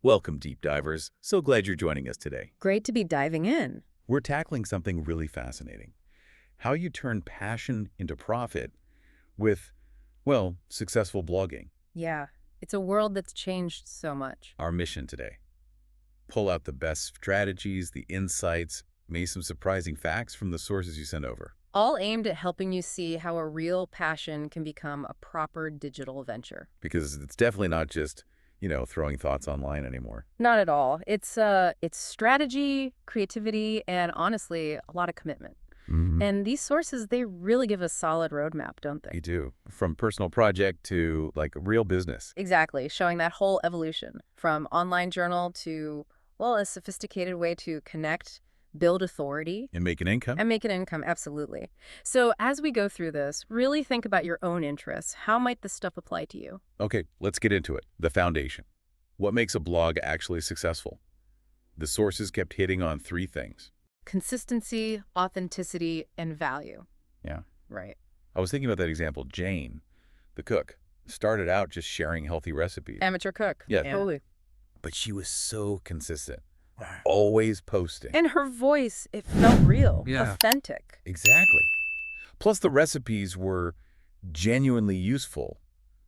Welcome, deep divers. So glad you're joining us today. Great to be diving in. We're tackling something really fascinating. How you turn passion into profit with, well, successful blogging. Yeah, it's a world that's changed so much. Our mission today. Pull out the best strategies, the insights, maybe some surprising facts from the sources you send over. All aimed at helping you see how a real passion can become a proper digital venture. Because it's definitely not just, throwing thoughts online anymore. Not at all. It's strategy, creativity, and honestly, a lot of commitment. And these sources, they really give a solid roadmap, don't they? They do. From personal project to, like, real business. Exactly, showing that whole evolution from online journal to, well, a sophisticated way to connect, build authority. And make an income. And make an income, absolutely. So as we go through this, really think about your own interests. How might this stuff apply to you? Okay, let's get into it. The foundation. What makes a blog actually successful? The sources kept hitting on three things. Consistency, authenticity, and value. Yeah. Right. I was thinking about that example. Jane, the cook, started out just sharing healthy recipes. Amateur cook. Yeah. Totally. But she was so consistent. Always posting. And her voice, it felt real, Yeah. authentic. Exactly. Plus the recipes were genuinely useful,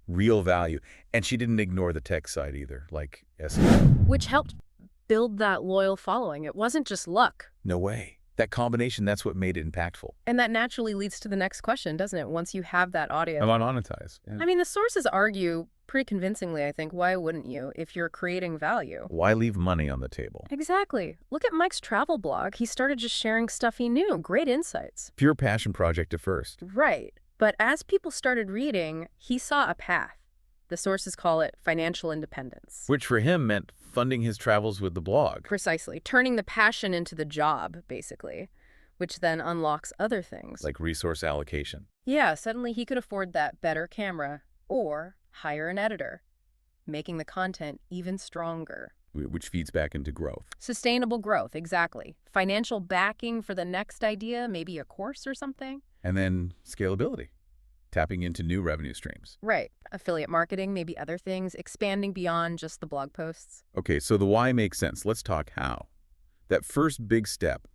real value. And she didn't ignore the tech side either, like SEO. Which helped build that loyal following. It wasn't just luck. No way. That combination, that's what made it impactful. And that naturally leads to the next question, doesn't it? Once you have that audience. I'm on Monetize. Yeah. I mean, the sources argue pretty convincingly, I think. Why wouldn't you if you're creating value? Why leave money on the table? Exactly. Look at Mike's travel blog. He started just sharing stuff he knew. Great insights. Pure passion project at first. Right. But as people started reading, he saw a path. The sources call it financial independence. Which for him meant funding his travels with the blog. Precisely. Turning the passion into the job, basically, which then unlocks other things. Like resource allocation. Yeah, suddenly he could afford that better camera or hire an editor, making the content even stronger. Which feeds back into growth. Sustainable growth, exactly. Financial backing for the next idea, maybe a course or something. And then scalability. Tapping into new revenue streams. Right. Affiliate marketing, maybe other things, expanding beyond just the blog posts. Okay, so the why makes sense. Let's talk how. That first big step,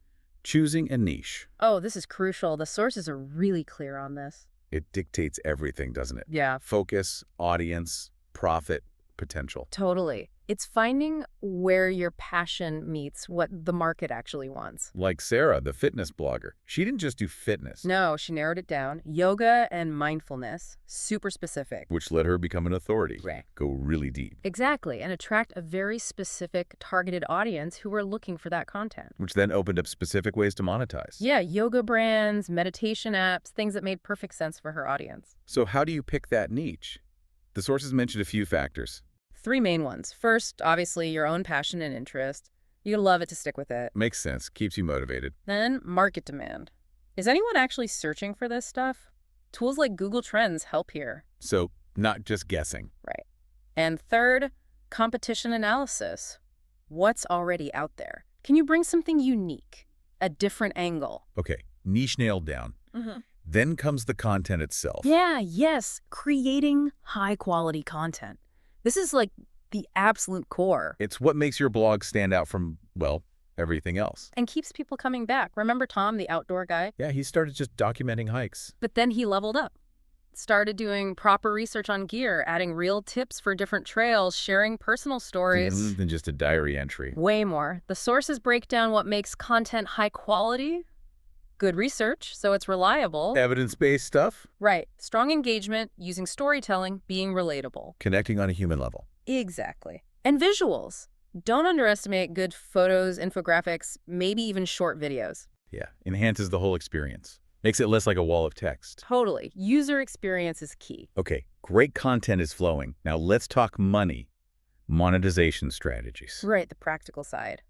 choosing a niche. Oh, this is crucial. The sources are really clear on this. It dictates everything, doesn't it? Yeah. Focus, audience, profit, potential. Totally. It's finding where your passion meets what the market actually wants. Like Sarah, the fitness blogger. She didn't just do fitness. No, she narrowed it down. Yoga and mindfulness, super specific. Which let her become an authority. Right. Go really deep. Exactly, and attract a very specific targeted audience who were looking for that content. Which then opened up specific ways to monetize. Yeah, yoga brands, meditation apps, things that made perfect sense for her audience. So how do you pick that niche? The sources mentioned a few factors. Three main ones. First, obviously, your own passion and interest. You love it to stick with it. Makes sense. Keeps you motivated. Then, market demand. Is anyone actually searching for this stuff? Tools like Google Trends help here. So not just guessing. Right. And third, competition analysis. What's already out there? Can you bring something unique? A different angle? Okay, niche nailed down. Then comes the content itself. Yeah, yes. Creating high-quality content. This is like the absolute core. It's what makes your blog stand out from, well, everything else. And keeps people coming back. Remember Tom, the outdoor guy? Yeah, he started just documenting hikes. But then he leveled up. Started doing proper research on gear, adding real tips for different trails, sharing personal stories. Than just a diary entry. Way more. The sources break down what makes content high quality. Good research, so it's reliable. Evidence-based stuff. Right. Strong engagement, using storytelling, being relatable. Connecting on a human level. Exactly. And visuals. Don't underestimate good photos, infographics, maybe even short videos. Yeah, enhances the whole experience. Makes it less like a wall of text. Totally. User experience is key. Okay, great content is flowing. Now let's talk money. Monetization strategies. Right, the practical side.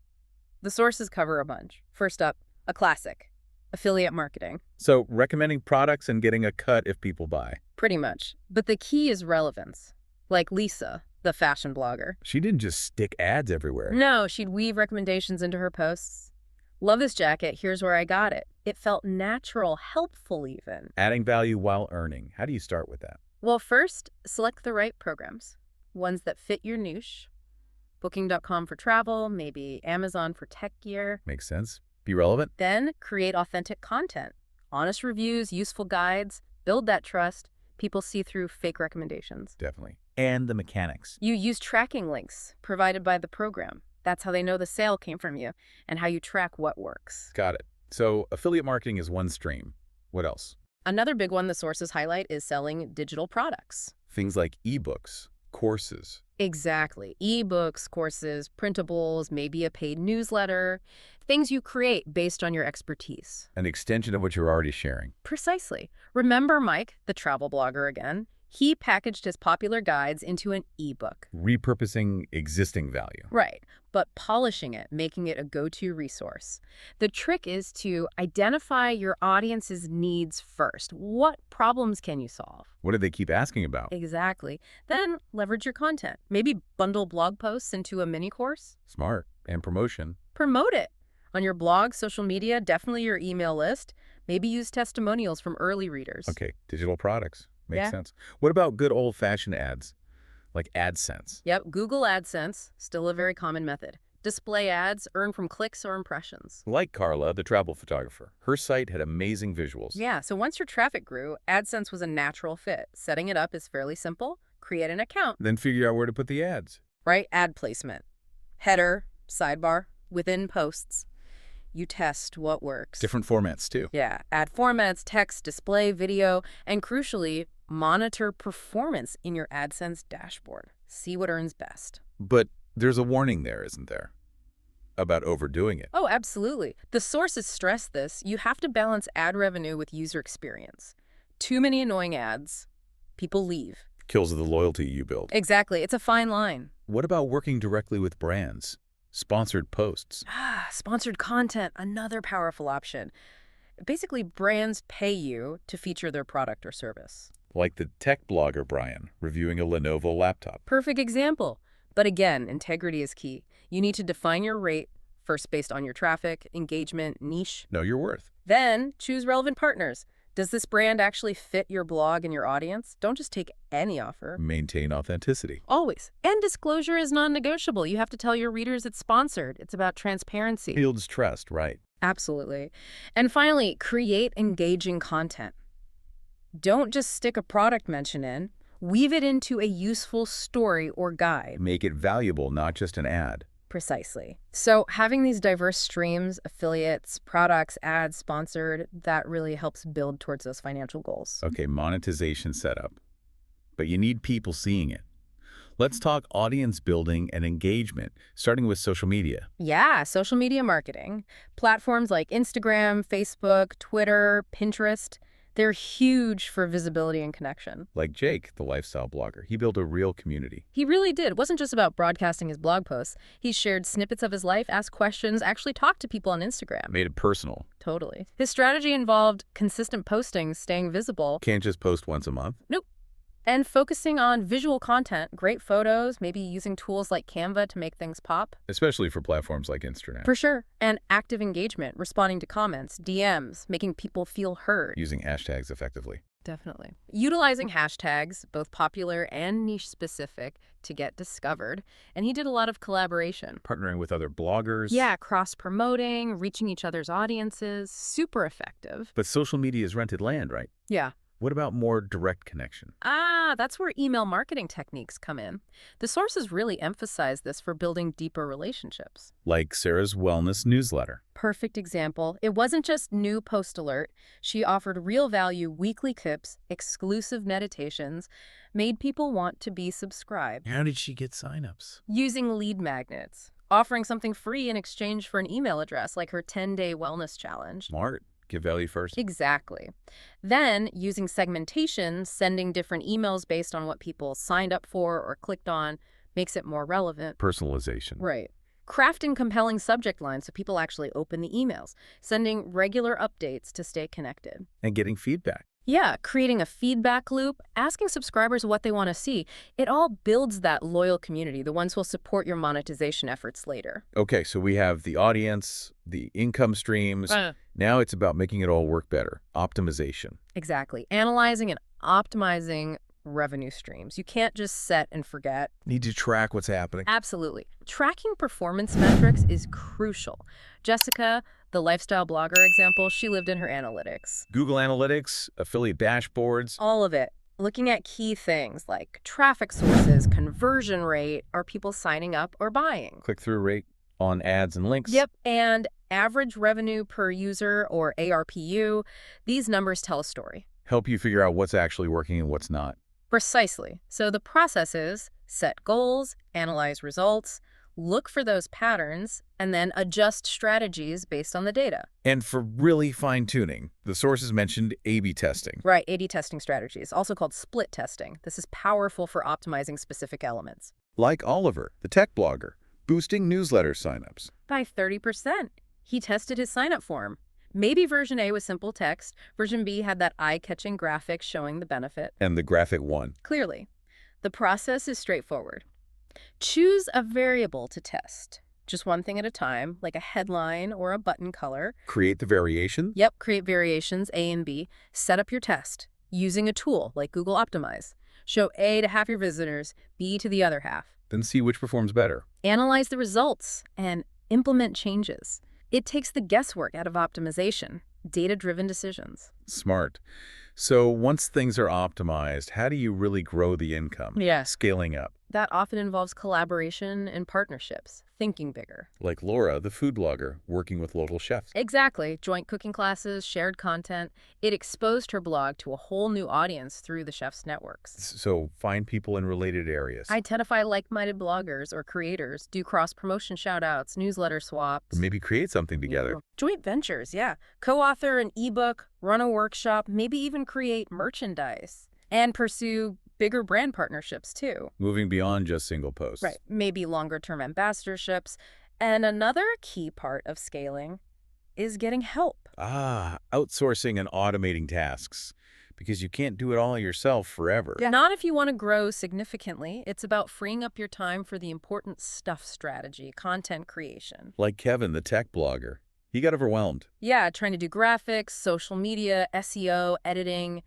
The sources cover a bunch. First up, a classic. Affiliate marketing. So recommending products and getting a cut if people buy. Pretty much. But the key is relevance. Like Lisa, the fashion blogger. She didn't just stick ads everywhere. No, she'd weave recommendations into her posts. Love this jacket, here's where I got it. It felt natural, helpful even. Adding value while earning. How do you start with that? Well, first, select the right programs. Ones that fit your niche, Booking.com for travel, maybe Amazon for tech gear. Makes sense. Be relevant? Then create authentic content. Honest reviews, useful guides, build that trust. People see through fake recommendations. Definitely. And the mechanics. You use tracking links provided by the program. That's how they know the sale came from you and how you track what works. Got it. So affiliate marketing is one stream. What else? Another big one the sources highlight is selling digital products. Things like eBooks, courses. Exactly. eBooks, courses, printables, maybe a paid newsletter, things you create based on your expertise. An extension of what you're already sharing. Precisely. Remember Mike, the travel blogger again? He packaged his popular guides into an ebook. Repurposing existing value. Right, but polishing it, making it a go-to resource. The trick is to identify your audience's needs first. What problems can you solve? What do they keep asking about? Exactly. Then leverage your content. Maybe bundle blog posts into a mini course. Smart. And promotion. Promote it. On your blog, social media, definitely your email list. Maybe use testimonials from early readers. Okay, digital products. Makes Yeah. sense. What about good old-fashioned ads, like AdSense? Yep, Google AdSense, still a very common method. Display ads, earn from clicks or impressions. Like Carla, the travel photographer. Her site had amazing visuals. Yeah, so once your traffic grew, AdSense was a natural fit. Setting it up is fairly simple. Create an account, Then figure out where to put the ads. right? Ad placement. Header, sidebar, within posts. You test what works. Different formats, too. Yeah, ad formats, text, display, video, and crucially, monitor performance in your AdSense dashboard. See what earns best. But there's a warning there, isn't there? About overdoing it. Oh, absolutely. The sources stress this. You have to balance ad revenue with user experience. Too many annoying ads, people leave. Kills the loyalty you build. Exactly. It's a fine line. What about working directly with brands? Sponsored posts. Sponsored content, another powerful option. Basically, brands pay you to feature their product or service. Like the tech blogger Brian, reviewing a Lenovo laptop. Perfect example. But again, integrity is key. You need to define your rate, first based on your traffic, engagement, niche. Know your worth. Then choose relevant partners. Does this brand actually fit your blog and your audience? Don't just take any offer. Maintain authenticity. Always. And disclosure is non-negotiable. You have to tell your readers it's sponsored. It's about transparency. Builds trust, right? Absolutely. And finally, create engaging content. Don't just stick a product mention in. Weave it into a useful story or guide. Make it valuable, not just an ad. Precisely. So having these diverse streams, affiliates, products, ads, sponsored, that really helps build towards those financial goals. Okay, monetization setup. But you need people seeing it. Let's talk audience building and engagement, starting with social media. Yeah, social media marketing. Platforms like Instagram, Facebook, Twitter, Pinterest, they're huge for visibility and connection. Like Jake, the lifestyle blogger. He built a real community. He really did. It wasn't just about broadcasting his blog posts. He shared snippets of his life, asked questions, actually talked to people on Instagram. Made it personal. Totally. His strategy involved consistent postings, staying visible. Can't just post once a month. Nope. And focusing on visual content, great photos, maybe using tools like Canva to make things pop. Especially for platforms like Instagram. For sure. And active engagement, responding to comments, DMs, making people feel heard. Using hashtags effectively. Definitely. Utilizing hashtags, both popular and niche specific, to get discovered. And he did a lot of collaboration. Partnering with other bloggers. Yeah, cross-promoting, reaching each other's audiences, super effective. But social media is rented land, right? Yeah. What about more direct connection? That's where email marketing techniques come in. The sources really emphasize this for building deeper relationships. Like Sarah's wellness newsletter. Perfect example. It wasn't just new post alert. She offered real value weekly tips, exclusive meditations, made people want to be subscribed. How did she get signups? Using lead magnets, offering something free in exchange for an email address, like her 10-day wellness challenge. Smart. Give value first. Exactly. Then, using segmentation, sending different emails based on what people signed up for or clicked on, makes it more relevant. Personalization. Right. Crafting compelling subject lines so people actually open the emails. Sending regular updates to stay connected. And getting feedback. Yeah, creating a feedback loop, asking subscribers what they want to see. It all builds that loyal community, the ones who will support your monetization efforts later. Okay, so we have the audience, the income streams. Now it's about making it all work better. Optimization. Exactly. Analyzing and optimizing revenue streams. You can't just set and forget. Need to track what's happening. Absolutely. Tracking performance metrics is crucial. Jessica, the lifestyle blogger example, she lived in her analytics. Google Analytics, affiliate dashboards. All of it. Looking at key things like traffic sources, conversion rate, are people signing up or buying? Click-through rate on ads and links. Yep, and average revenue per user, or ARPU. These numbers tell a story. Help you figure out what's actually working and what's not. Precisely. So the process is set goals, analyze results, look for those patterns, and then adjust strategies based on the data. And for really fine-tuning, the sources mentioned A/B testing. Right, A/B testing strategies, also called split testing. This is powerful for optimizing specific elements. Like Oliver, the tech blogger, boosting newsletter signups. By 30%. He tested his sign-up form. Maybe version A was simple text. Version B had that eye-catching graphic showing the benefit. And the graphic won. Clearly, the process is straightforward. Choose a variable to test. Just one thing at a time, like a headline or a button color. Create the variation. Yep, create variations, A and B. Set up your test using a tool like Google Optimize. Show A to half your visitors, B to the other half. Then see which performs better. Analyze the results and implement changes. It takes the guesswork out of optimization, data-driven decisions. Smart. So once things are optimized, how do you really grow the income? Yeah. Scaling up. That often involves collaboration and partnerships, thinking bigger. Like Laura, the food blogger, working with local chefs. Exactly. Joint cooking classes, shared content. It exposed her blog to a whole new audience through the chefs' networks. So find people in related areas. Identify like-minded bloggers or creators, do cross-promotion shout-outs, newsletter swaps. Or maybe create something together. Joint ventures, yeah. Co-author an ebook, run a workshop, maybe even create merchandise. And pursue bigger brand partnerships, too. Moving beyond just single posts. Right. Maybe longer-term ambassadorships. And another key part of scaling is getting help. Outsourcing and automating tasks. Because you can't do it all yourself forever. Yeah. Not if you want to grow significantly. It's about freeing up your time for the important stuff strategy, content creation. Like Kevin, the tech blogger. He got overwhelmed. Yeah, trying to do graphics, social media, SEO, editing,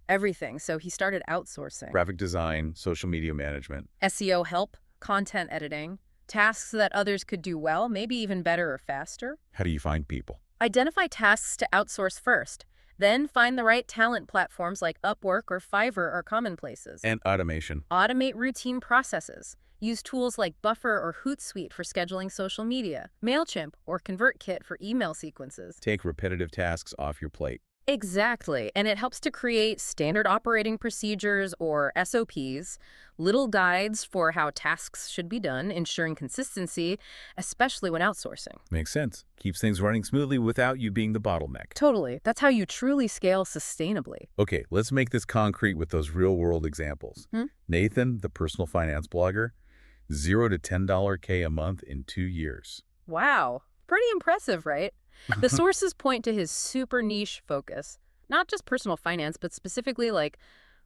everything. So he started outsourcing. Graphic design, social media management. SEO help, content editing, tasks that others could do well, maybe even better or faster. How do you find people? Identify tasks to outsource first. Then find the right talent platforms like Upwork or Fiverr are commonplaces. And automation. Automate routine processes. Use tools like Buffer or Hootsuite for scheduling social media, MailChimp or ConvertKit for email sequences. Take repetitive tasks off your plate. Exactly, and it helps to create standard operating procedures or SOPs, little guides for how tasks should be done, ensuring consistency, especially when outsourcing. Makes sense. Keeps things running smoothly without you being the bottleneck. Totally. That's how you truly scale sustainably. Okay, let's make this concrete with those real-world examples. Nathan, the personal finance blogger, $0 to $10K a month in 2 years. Wow. Pretty impressive, right? The sources point to his super niche focus, not just personal finance, but specifically like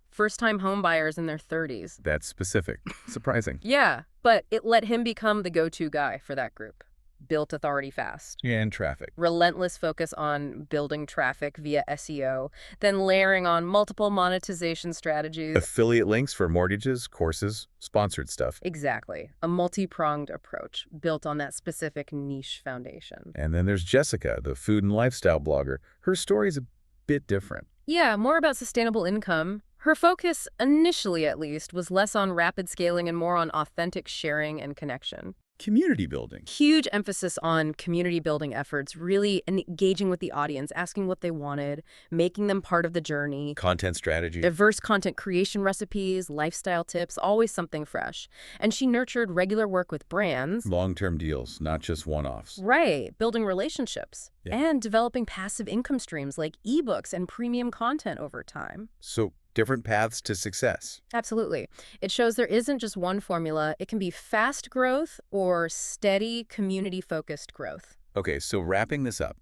first-time home buyers in their 30s. That's specific. Surprising. Yeah, but it let him become the go-to guy for that group. Built authority fast. Yeah, and traffic. Relentless focus on building traffic via SEO, then layering on multiple monetization strategies. Affiliate links for mortgages, courses, sponsored stuff. Exactly. A multi-pronged approach built on that specific niche foundation. And then there's Jessica, the food and lifestyle blogger. Her story is a bit different. Yeah, more about sustainable income. Her focus, initially at least, was less on rapid scaling and more on authentic sharing and connection. Community building. Huge emphasis on community building efforts, really engaging with the audience, asking what they wanted, making them part of the journey. Content strategy. Diverse content creation recipes, lifestyle tips, always something fresh. And she nurtured regular work with brands. Long-term deals, not just one-offs. Right, building relationships. Yeah. And developing passive income streams like eBooks and premium content over time. So different paths to success. Absolutely. It shows there isn't just one formula. It can be fast growth or steady, community-focused growth. Okay, so wrapping this up,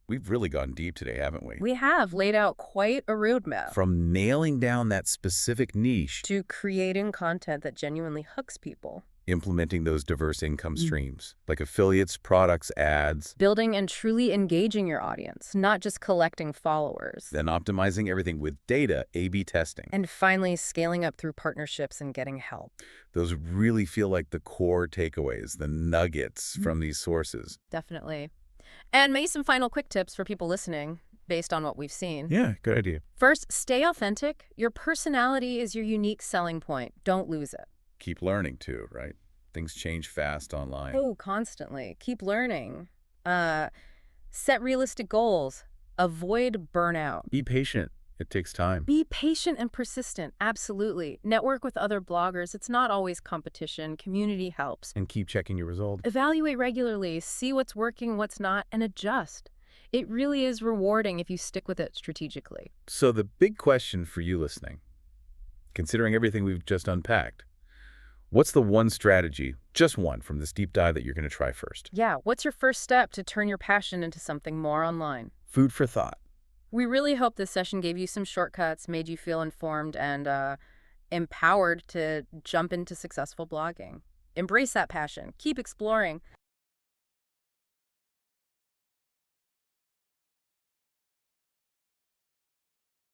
we've really gone deep today, haven't we? We have laid out quite a roadmap. From nailing down that specific niche To creating content that genuinely hooks people. Implementing those diverse income streams, like affiliates, products, ads, Building and truly engaging your audience, not just collecting followers. then optimizing everything with data, A/B testing. And finally, scaling up through partnerships and getting help. Those really feel like the core takeaways, the nuggets from these sources. Definitely. And maybe some final quick tips for people listening based on what we've seen. Yeah, good idea. First, stay authentic. Your personality is your unique selling point. Don't lose it. Keep learning too, right? Things change fast online. Oh, constantly. Keep learning. Set realistic goals. Avoid burnout. Be patient. It takes time. Be patient and persistent. Absolutely. Network with other bloggers. It's not always competition. Community helps. And keep checking your results. Evaluate regularly. See what's working, what's not, and adjust. It really is rewarding if you stick with it strategically. So the big question for you listening, considering everything we've just unpacked, what's the one strategy, just one, from this deep dive that you're going to try first? Yeah, what's your first step to turn your passion into something more online? Food for thought. We really hope this session gave you some shortcuts, made you feel informed and empowered to jump into successful blogging. Embrace that passion. Keep exploring.